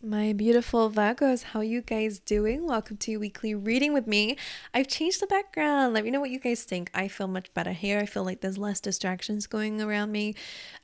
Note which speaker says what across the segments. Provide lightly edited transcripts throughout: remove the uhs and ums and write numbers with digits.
Speaker 1: My beautiful Virgos, how you guys doing? Welcome to your weekly reading with me. I've changed the background. Let me know what you guys think. I feel much better here. I feel like there's less distractions going around me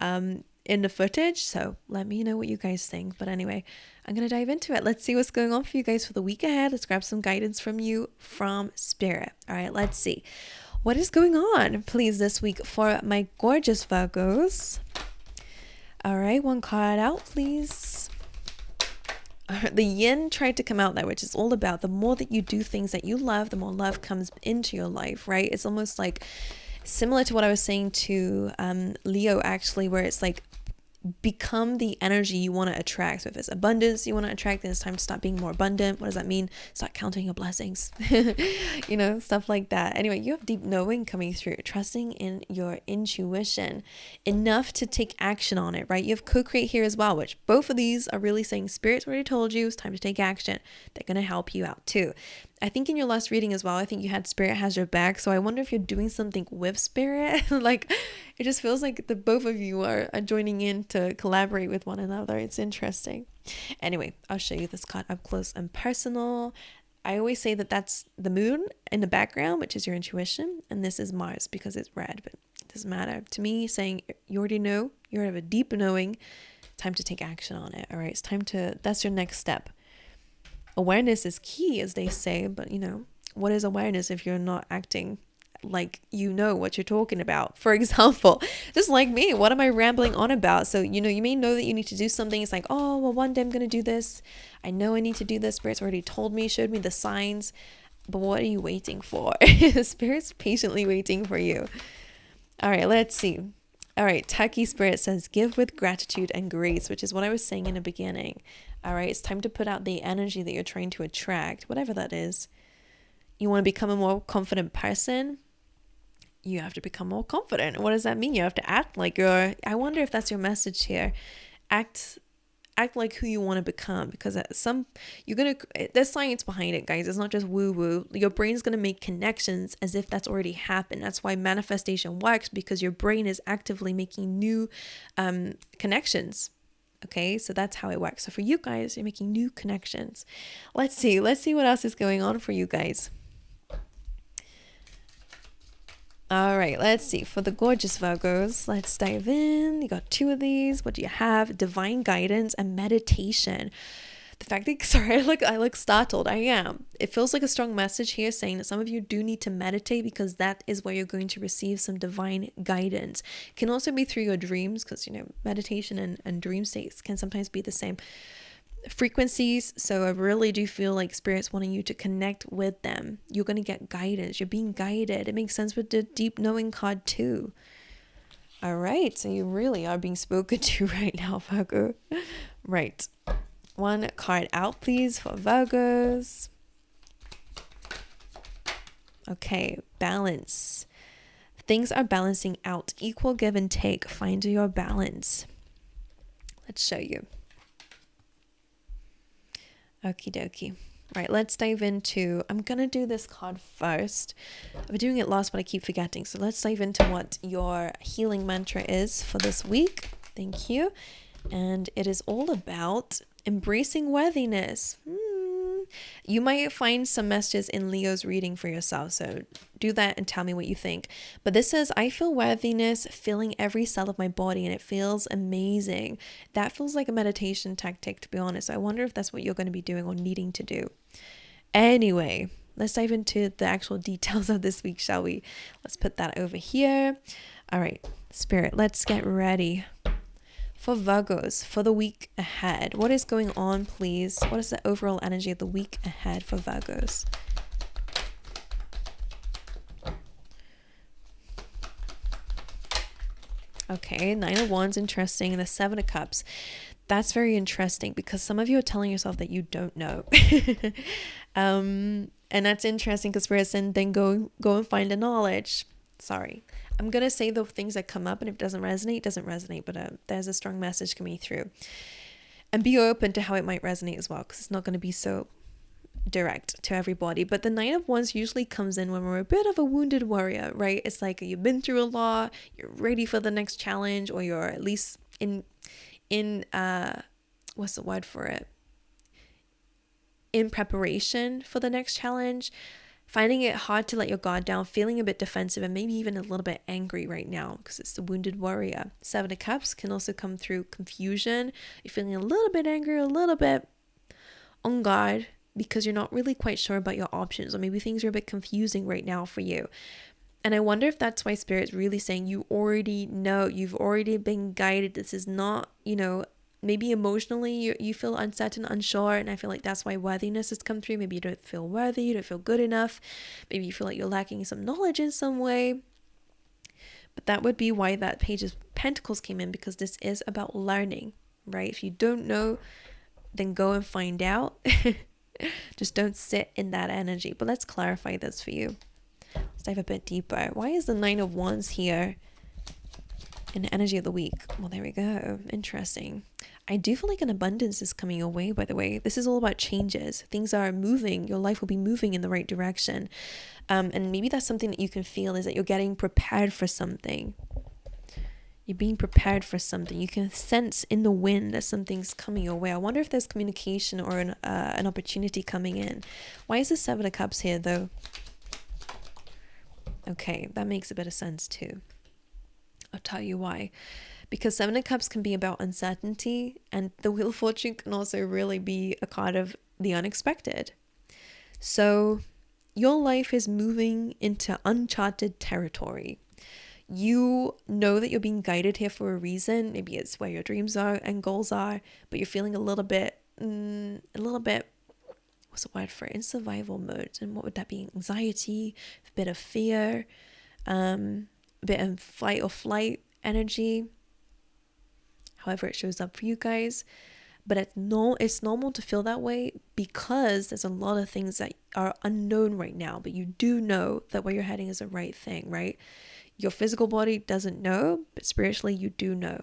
Speaker 1: in the footage. So let me know what you guys think. But anyway, I'm going to dive into it. Let's see what's going on for you guys for the week ahead. Let's grab some guidance from you from Spirit. All right, let's see. What is going on, please, this week for my gorgeous Virgos? All right, one card out, please. The yin tried to come out there, which is all about the more that you do things that you love, the more love comes into your life, right? It's almost like similar to what I was saying to Leo, actually, where it's like become the energy you want to attract. So if it's abundance you want to attract, then it's time to start being more abundant. What does that mean? Start counting your blessings. Stuff like that. Anyway, you have deep knowing coming through, trusting in your intuition enough to take action on it, right? You have co-create here as well, which both of these are really saying Spirit's already told you it's time to take action. They're going to help you out too. I think in your last reading as well, I think you had Spirit has your back. So I wonder if you're doing something with Spirit. Like, it just feels like the both of you are joining in to collaborate with one another. It's interesting. Anyway, I'll show you this card up close and personal. I always say that that's the moon in the background, which is your intuition. And this is Mars because it's red, but it doesn't matter. To me, saying you already know, you have a deep knowing, time to take action on it. All right, it's time to, that's your next step. Awareness is key, as they say, but what is awareness if you're not acting like you know what you're talking about? For example, just like me, what am I rambling on about? So you may know that you need to do something. It's like, oh well, one day I'm gonna do this. I know I need to do this. Spirit's already told me, showed me the signs, but what are you waiting for? Spirit's patiently waiting for you. All right, let's see. All right, Taki Spirit says, give with gratitude and grace, which is what I was saying in the beginning. All right, it's time to put out the energy that you're trying to attract, whatever that is. You want to become a more confident person? You have to become more confident. What does that mean? You have to act like I wonder if that's your message here. Act like who you want to become, because there's science behind it, guys. It's not just woo woo. Your brain's going to make connections as if that's already happened. That's why manifestation works, because your brain is actively making new connections. Okay, so that's how it works. So for you guys, you're making new connections. Let's see what else is going on for you guys. All right, let's see. For the gorgeous Virgos, let's dive in. You got two of these. What do you have? Divine guidance and meditation. The fact that, sorry, I look startled. I am. It feels like a strong message here saying that some of you do need to meditate, because that is where you're going to receive some divine guidance. It can also be through your dreams, because, meditation and dream states can sometimes be the same frequencies. So I really do feel like Spirit's wanting you to connect with them. You're going to get guidance. You're being guided. It makes sense with the deep knowing card too. All right, so you really are being spoken to right now, Virgo. Right. One card out, please, for Virgos. Okay, balance. Things are balancing out. Equal give and take. Find your balance. Let's show you. Okie dokie. Right, let's dive into, I'm going to do this card first. I've been doing it last, but I keep forgetting. So let's dive into what your healing mantra is for this week. Thank you. And it is all about embracing worthiness. You might find some messages in Leo's reading for yourself, so do that and tell me what you think. But this says, I feel worthiness filling every cell of my body, and it feels amazing. That feels like a meditation tactic, to be honest. I wonder if that's what you're going to be doing or needing to do. Anyway, let's dive into the actual details of this week, shall we? Let's put that over here. All right, Spirit, let's get ready. For Virgos, for the week ahead, what is going on, please? What is the overall energy of the week ahead for Virgos? Okay, 9 of Wands, interesting. And the 7 of Cups, that's very interesting, because some of you are telling yourself that you don't know. And that's interesting, because Spirit said, then go and find the knowledge. Sorry. I'm going to say the things that come up, and if it doesn't resonate, it doesn't resonate. But there's a strong message coming through. And be open to how it might resonate as well, because it's not going to be so direct to everybody. But the 9 of Wands usually comes in when we're a bit of a wounded warrior, right? It's like you've been through a lot, you're ready for the next challenge, or you're at least in what's the word for it? in preparation for the next challenge, finding it hard to let your guard down, feeling a bit defensive and maybe even a little bit angry right now because it's the wounded warrior. Seven of Cups can also come through confusion. You're feeling a little bit angry, a little bit on guard because you're not really quite sure about your options, or maybe things are a bit confusing right now for you. And I wonder if that's why Spirit's really saying you already know, you've already been guided. This is not, maybe emotionally you feel uncertain, unsure, and I feel like that's why worthiness has come through. Maybe you don't feel worthy, you don't feel good enough. Maybe you feel like you're lacking some knowledge in some way. But that would be why that Page of Pentacles came in, because this is about learning, right? If you don't know, then go and find out. Just don't sit in that energy. But let's clarify this for you. Let's dive a bit deeper. Why is the Nine of Wands here in the energy of the week? Well, there we go. Interesting. I do feel like an abundance is coming your way, by the way. This is all about changes. Things are moving. Your life will be moving in the right direction. And maybe that's something that you can feel, is that you're getting prepared for something. You're being prepared for something. You can sense in the wind that something's coming your way. I wonder if there's communication or an opportunity coming in. Why is the Seven of Cups here, though? Okay, that makes a bit of sense too. I'll tell you why. Because Seven of Cups can be about uncertainty, and the Wheel of Fortune can also really be a card of the unexpected. So your life is moving into uncharted territory. You know that you're being guided here for a reason. Maybe it's where your dreams are and goals are, but you're feeling a little bit, what's the word for it? In survival mode. And what would that be? Anxiety, a bit of fear, a bit of fight or flight energy. However it shows up for you guys. But it's normal to feel that way because there's a lot of things that are unknown right now. But you do know that where you're heading is the right thing, right? Your physical body doesn't know, but spiritually you do know.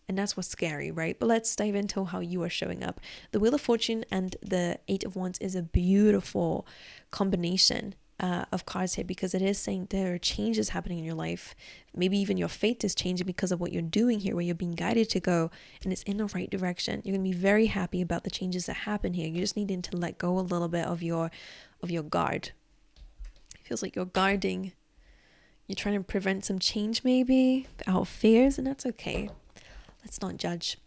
Speaker 1: And that's what's scary, right? But let's dive into how you are showing up. The Wheel of Fortune and the Eight of Wands is a beautiful combination of cards here, because it is saying there are changes happening in your life. Maybe even your fate is changing because of what you're doing here, where you're being guided to go, and it's in the right direction. You're going to be very happy about the changes that happen here. You just need to let go a little bit of your guard. It feels like you're guarding. You're trying to prevent some change, maybe out of fears, and that's okay. Let's not judge.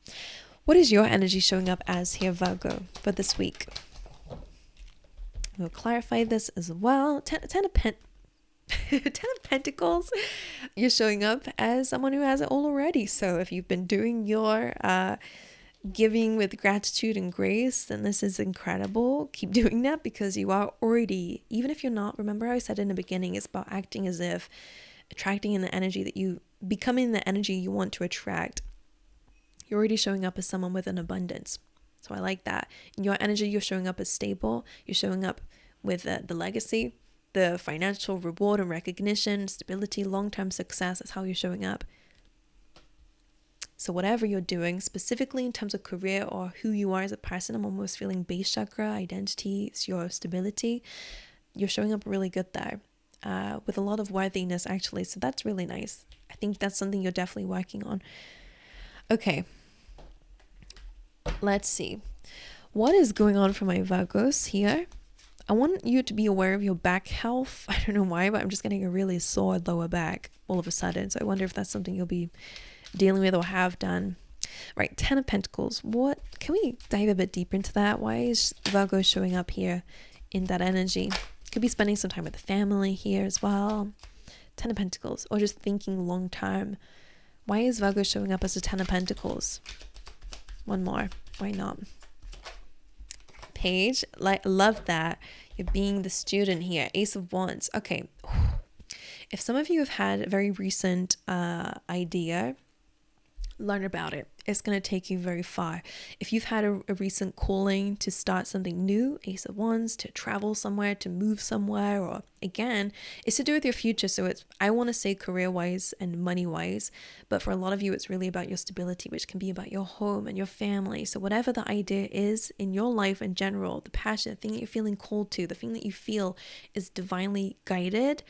Speaker 1: What is your energy showing up as here, Virgo, for this week? We'll clarify this as well. Ten of Pentacles. You're showing up as someone who has it all already. So if you've been doing your giving with gratitude and grace, then this is incredible. Keep doing that, because you are already, even if you're not, remember how I said in the beginning, it's about acting as if, attracting in the energy that you, becoming the energy you want to attract. You're already showing up as someone with an abundance. So I like that. In your energy, you're showing up as stable. You're showing up with the legacy, the financial reward and recognition, stability, long-term success. That's how you're showing up. So whatever you're doing, specifically in terms of career or who you are as a person, I'm almost feeling base chakra, identity, it's your stability. You're showing up really good there, with a lot of worthiness actually. So that's really nice. I think that's something you're definitely working on. Okay. Let's see. What is going on for my Virgos here? I want you to be aware of your back health. I don't know why, but I'm just getting a really sore lower back all of a sudden. So I wonder if that's something you'll be dealing with or have done. Right, Ten of Pentacles. What? Can we dive a bit deeper into that? Why is Virgo showing up here in that energy? Could be spending some time with the family here as well. Ten of Pentacles, or just thinking long term. Why is Virgo showing up as a Ten of Pentacles? One more. Why not? Page. Love that. You're being the student here. Ace of Wands. Okay. If some of you have had a very recent idea, learn about it. It's going to take you very far. If you've had a recent calling to start something new, Ace of Wands, to travel somewhere, to move somewhere, or again, it's to do with your future. So it's, I want to say career-wise and money-wise, but for a lot of you, it's really about your stability, which can be about your home and your family. So whatever the idea is in your life in general, the passion, the thing that you're feeling called to, the thing that you feel is divinely guided,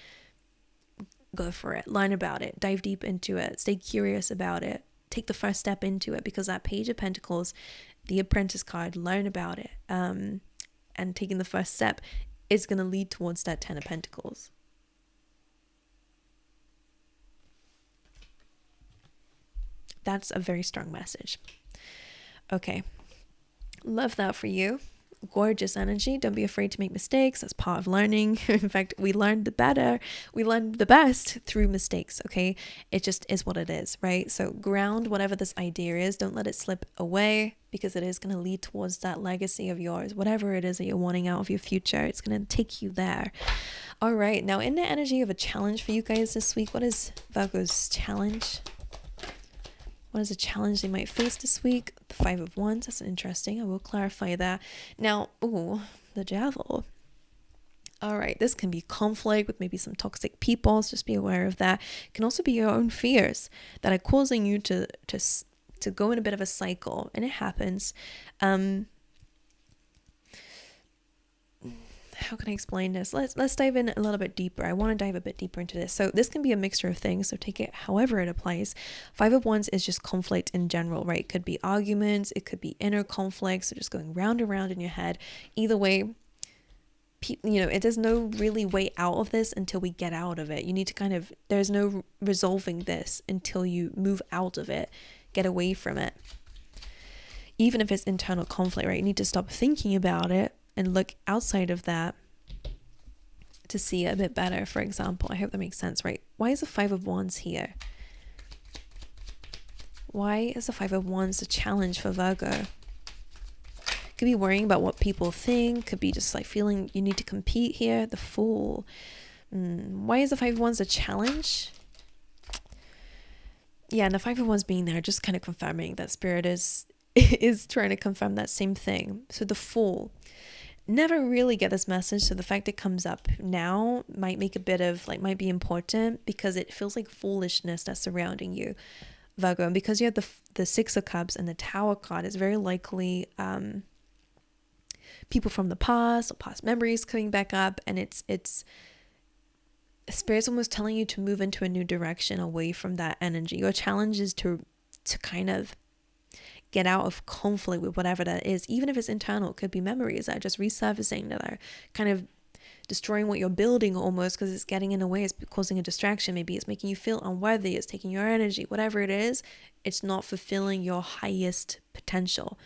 Speaker 1: go for it. Learn about it. Dive deep into it. Stay curious about it. Take the first step into it, because that Page of Pentacles, the Apprentice card, learn about it. and taking the first step is going to lead towards that 10 of Pentacles. That's a very strong message. Okay. Love that for you. Gorgeous energy. Don't be afraid to make mistakes. That's part of learning. In fact, we learn the best through mistakes. Okay. It just is what it is, right? So ground whatever this idea is. Don't let it slip away, because it is going to lead towards that legacy of yours. Whatever it is that you're wanting out of your future, it's going to take you there. All right. Now, in the energy of a challenge for you guys this week, what is Virgo's challenge? What is a challenge they might face this week? The 5 of Wands. That's interesting. I will clarify that. Now, the Devil. All right. This can be conflict with maybe some toxic people. So just be aware of that. It can also be your own fears that are causing you to go in a bit of a cycle. And it happens. How can I explain this? Let's dive in a little bit deeper. I want to dive a bit deeper into this. So this can be a mixture of things. So take it however it applies. 5 of Wands is just conflict in general, right? It could be arguments. It could be inner conflicts. So just going round and round in your head. Either way, there's no really way out of this until we get out of it. You need to there's no resolving this until you move out of it, get away from it. Even if it's internal conflict, right? You need to stop thinking about it and look outside of that to see it a bit better, for example. I hope that makes sense, right? Why is the 5 of Wands here? Why is the 5 of Wands a challenge for Virgo? Could be worrying about what people think. Could be just like feeling you need to compete here. The Fool. Why is the 5 of Wands a challenge? Yeah, and the 5 of Wands being there, just kind of confirming that Spirit is trying to confirm that same thing. So the Fool. Never really get this message, so the fact it comes up now might make a bit of might be important, because it feels like foolishness that's surrounding you, Virgo. And because you have the 6 of Cups and the Tower card, it's very likely people from the past or past memories coming back up, and it's Spirit's almost telling you to move into a new direction away from that energy. Your challenge is to kind of get out of conflict with whatever that is, even if it's internal. It could be memories that are just resurfacing, that are kind of destroying what you're building almost, because it's getting in the way. It's causing a distraction. Maybe it's making you feel unworthy. It's taking your energy. Whatever it is, it's not fulfilling your highest potential,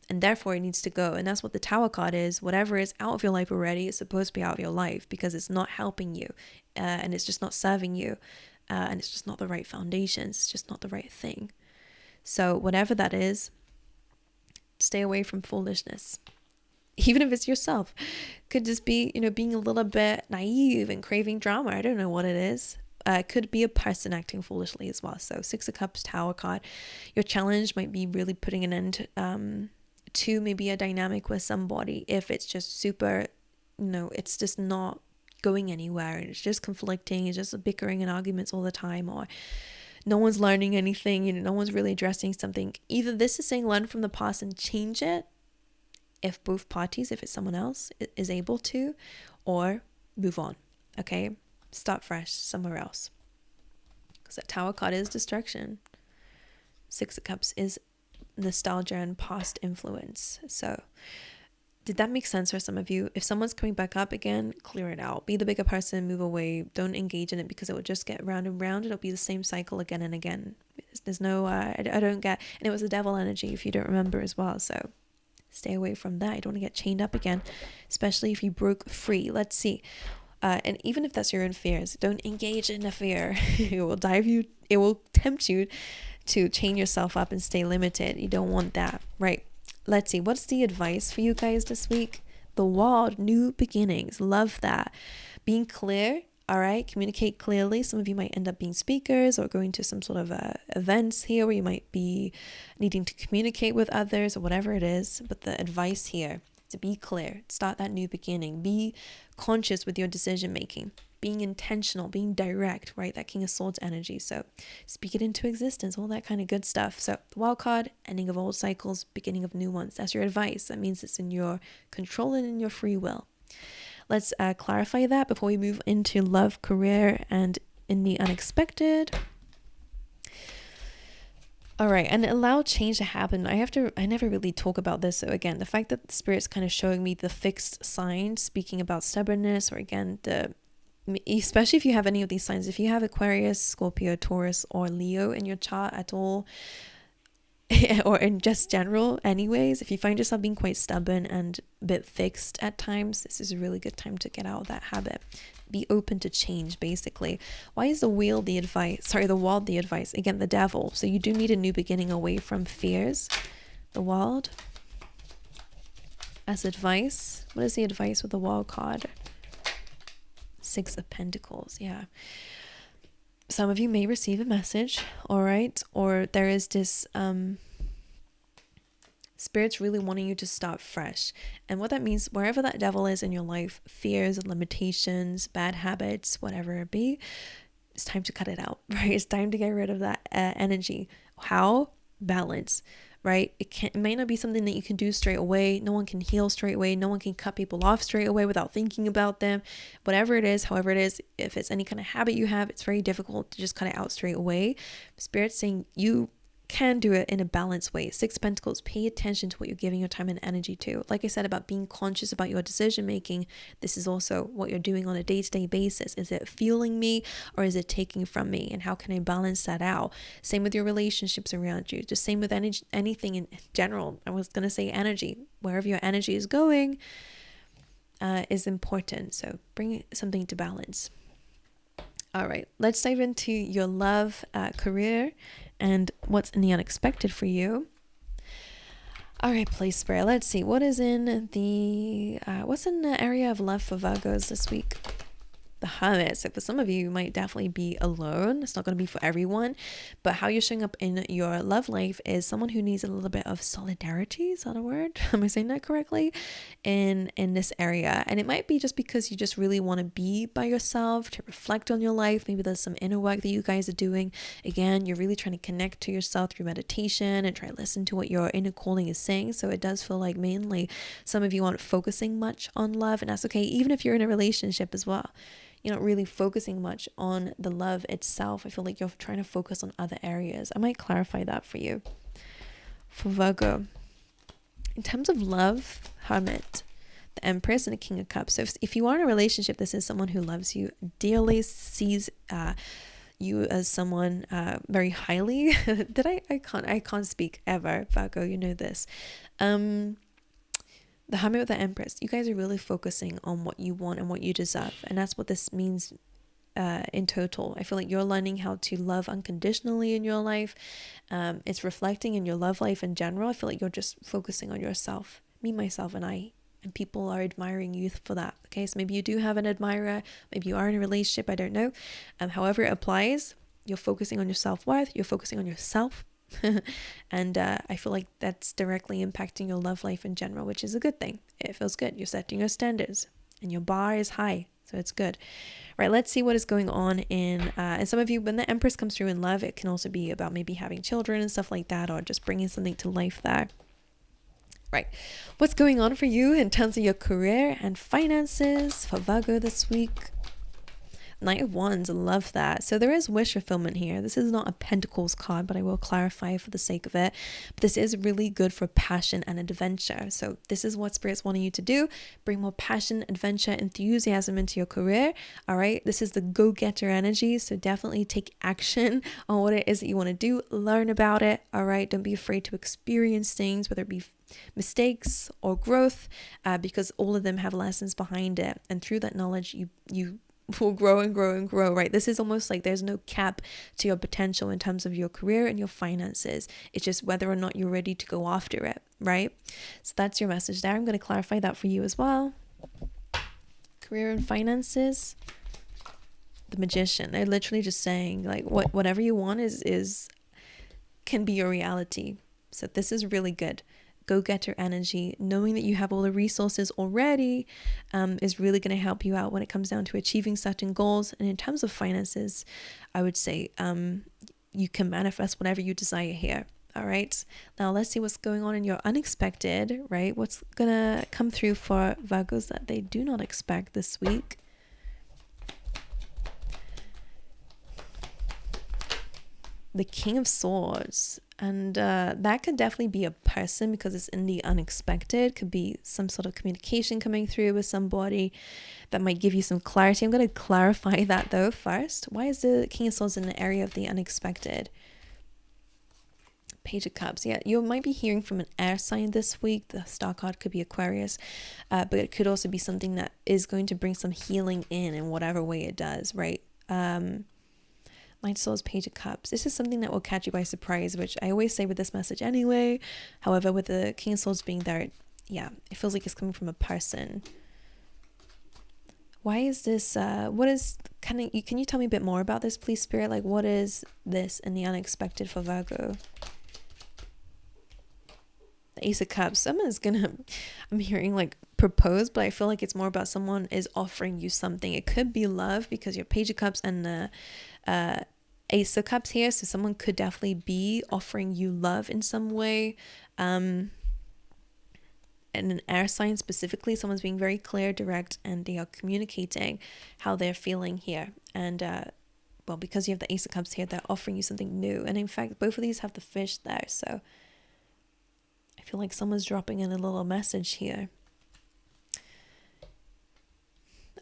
Speaker 1: and therefore it needs to go. And that's what the Tower card is. Whatever is out of your life already is supposed to be out of your life, because it's not helping you, and it's just not serving you, and it's just not the right foundation. It's just not the right thing. So whatever that is, stay away from foolishness. Even if it's yourself. Could just be, being a little bit naive and craving drama. I don't know what it is. Could be a person acting foolishly as well. So 6 of Cups, Tower card. Your challenge might be really putting an end to maybe a dynamic with somebody. If it's just super, it's just not going anywhere, and it's just conflicting. It's just bickering and arguments all the time, or no one's learning anything, no one's really addressing something. Either this is saying learn from the past and change it, if both parties, if it's someone else, is able to, or move on, okay? Start fresh somewhere else. Because that Tower card is destruction. 6 of Cups is nostalgia and past influence. So did that make sense for some of you? If someone's coming back up again, clear it out. Be the bigger person, move away. Don't engage in it, because it will just get round and round. It'll be the same cycle again and again. There's no, I don't get, and it was the Devil energy if you don't remember as well. So stay away from that. You don't want to get chained up again, especially if you broke free. Let's see. And even if that's your own fears, don't engage in a fear. It will tempt you to chain yourself up and stay limited. You don't want that, right? Let's see, what's the advice for you guys this week? The Wall, new beginnings. Love that. Being clear, all right? Communicate clearly. Some of you might end up being speakers or going to some sort of events here where you might be needing to communicate with others or whatever it is. But the advice here, to be clear, start that new beginning. Be conscious with your decision making. Being intentional, being direct, right? That King of Swords energy. So speak it into existence, all that kind of good stuff. So wild card, ending of old cycles, beginning of new ones. That's your advice. That means it's in your control and in your free will. Let's clarify that before we move into love, career, and in the unexpected. All right, and allow change to happen. I never really talk about this. So again, the fact that the spirit's kind of showing me the fixed signs, speaking about stubbornness, or again, especially if you have any of these signs, if you have Aquarius, Scorpio, Taurus, or Leo in your chart at all, or in just general anyways, if you find yourself being quite stubborn and a bit fixed at times, this is a really good time to get out of that habit. Be open to change, basically. Why is the wheel the advice? Sorry, the world the advice? Again, the devil. So you do need a new beginning away from fears. The world as advice. What is the advice with the world card? Six of Pentacles. Yeah. Some of you may receive a message, all right? Or there is this spirit's really wanting you to start fresh. And what that means, wherever that devil is in your life, fears, limitations, bad habits, whatever it be, it's time to cut it out, right? It's time to get rid of that energy. How? Balance, right? It may not be something that you can do straight away. No one can heal straight away. No one can cut people off straight away without thinking about them. Whatever it is, however it is, if it's any kind of habit you have, it's very difficult to just cut it out straight away. Spirit's saying you can do it in a balanced way. Six of Pentacles, pay attention to what you're giving your time and energy to. Like I said about being conscious about your decision making, this is also what you're doing on a day-to-day basis. Is it fueling me or is it taking from me? And how can I balance that out? Same with your relationships around you. Just same with anything in general. I was going to say energy. Wherever your energy is going is important. So bring something to balance. All right, let's dive into your love, career, and what's in the unexpected for you. All right, place spirit. Let's see what is in the area of love for Virgos this week. The Hermit. So for some of you, you might definitely be alone. It's not going to be for everyone, but how you're showing up in your love life is someone who needs a little bit of solidarity. Is that a word? Am I saying that correctly? In this area, and it might be just because you just really want to be by yourself to reflect on your life. Maybe there's some inner work that you guys are doing. Again, you're really trying to connect to yourself through meditation and try to listen to what your inner calling is saying. So it does feel like mainly some of you aren't focusing much on love, and that's okay. Even if you're in a relationship as well, you're not really focusing much on the love itself. I feel like you're trying to focus on other areas. I might clarify that for you. For Virgo, in terms of love, Hermit, the Empress, and the King of Cups. So if you are in a relationship, this is someone who loves you dearly, sees you as someone very highly. I can't speak ever, Virgo, you know this. The Hermit with the Empress, you guys are really focusing on what you want and what you deserve. And that's what this means in total. I feel like you're learning how to love unconditionally in your life. It's reflecting in your love life in general. I feel like you're just focusing on yourself, me, myself, and I. And people are admiring you for that. Okay, so maybe you do have an admirer. Maybe you are in a relationship. I don't know. However it applies, you're focusing on your self-worth. You're focusing on yourself. And I feel like that's directly impacting your love life in general, which is a good thing. It feels good. You're setting your standards and your bar is high, so it's good. Right, let's see what is going on in and some of you, when the Empress comes through in love, it can also be about maybe having children and stuff like that, or just bringing something to life there. Right, what's going on for you in terms of your career and finances for Virgo this week? Knight of Wands, love that. So there is wish fulfillment here. This is not a Pentacles card, but I will clarify for the sake of it. But this is really good for passion and adventure. So this is what Spirit's wanting you to do. Bring more passion, adventure, enthusiasm into your career. All right. This is the go-getter energy. So definitely take action on what it is that you want to do. Learn about it. All right. Don't be afraid to experience things, whether it be mistakes or growth, because all of them have lessons behind it. And through that knowledge, you will grow and grow and grow, right? This is almost like there's no cap to your potential in terms of your career and your finances. It's just whether or not you're ready to go after it, right? So that's your message there. I'm going to clarify that for you as well. Career and finances. The Magician. They're literally just saying like whatever you want is can be your reality. So this is really good. Go-getter energy, knowing that you have all the resources already is really going to help you out when it comes down to achieving certain goals. And in terms of finances, I would say you can manifest whatever you desire here. All right. Now let's see what's going on in your unexpected, right? What's going to come through for Virgos that they do not expect this week? the King of Swords. And that could definitely be a person because it's in the unexpected. Could be some sort of communication coming through with somebody that might give you some clarity. I'm going to clarify that though first. Why is the King of Swords in the area of the unexpected? Page of Cups. Yeah, you might be hearing from an air sign this week. The star card could be Aquarius, but it could also be something that is going to bring some healing in whatever way it does, right? Knight of Swords, Page of Cups. This is something that will catch you by surprise, which I always say with this message anyway. However, with the King of Swords being there, yeah, it feels like it's coming from a person. Why is this, what is, can you tell me a bit more about this, please, Spirit? Like, what is this in the unexpected for Virgo? The Ace of Cups. Someone's gonna, I'm hearing like propose, but I feel like it's more about someone is offering you something. It could be love because your Page of Cups and the Ace of Cups here. So someone could definitely be offering you love in some way. And an air sign specifically, someone's being very clear, direct, and they are communicating how they're feeling here. And well, because you have the Ace of Cups here, they're offering you something new. And in fact, both of these have the fish there. So I feel like someone's dropping in a little message here.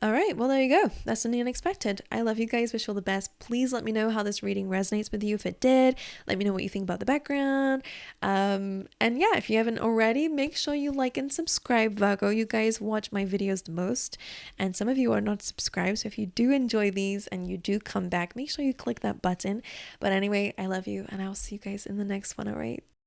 Speaker 1: All right, well, there you go. That's in the unexpected. I love you guys. Wish you all the best. Please let me know how this reading resonates with you. If it did, let me know what you think about the background. And yeah, if you haven't already, make sure you like and subscribe, Virgo. You guys watch my videos the most, and some of you are not subscribed. So if you do enjoy these and you do come back, make sure you click that button. But anyway, I love you, and I'll see you guys in the next one. All right.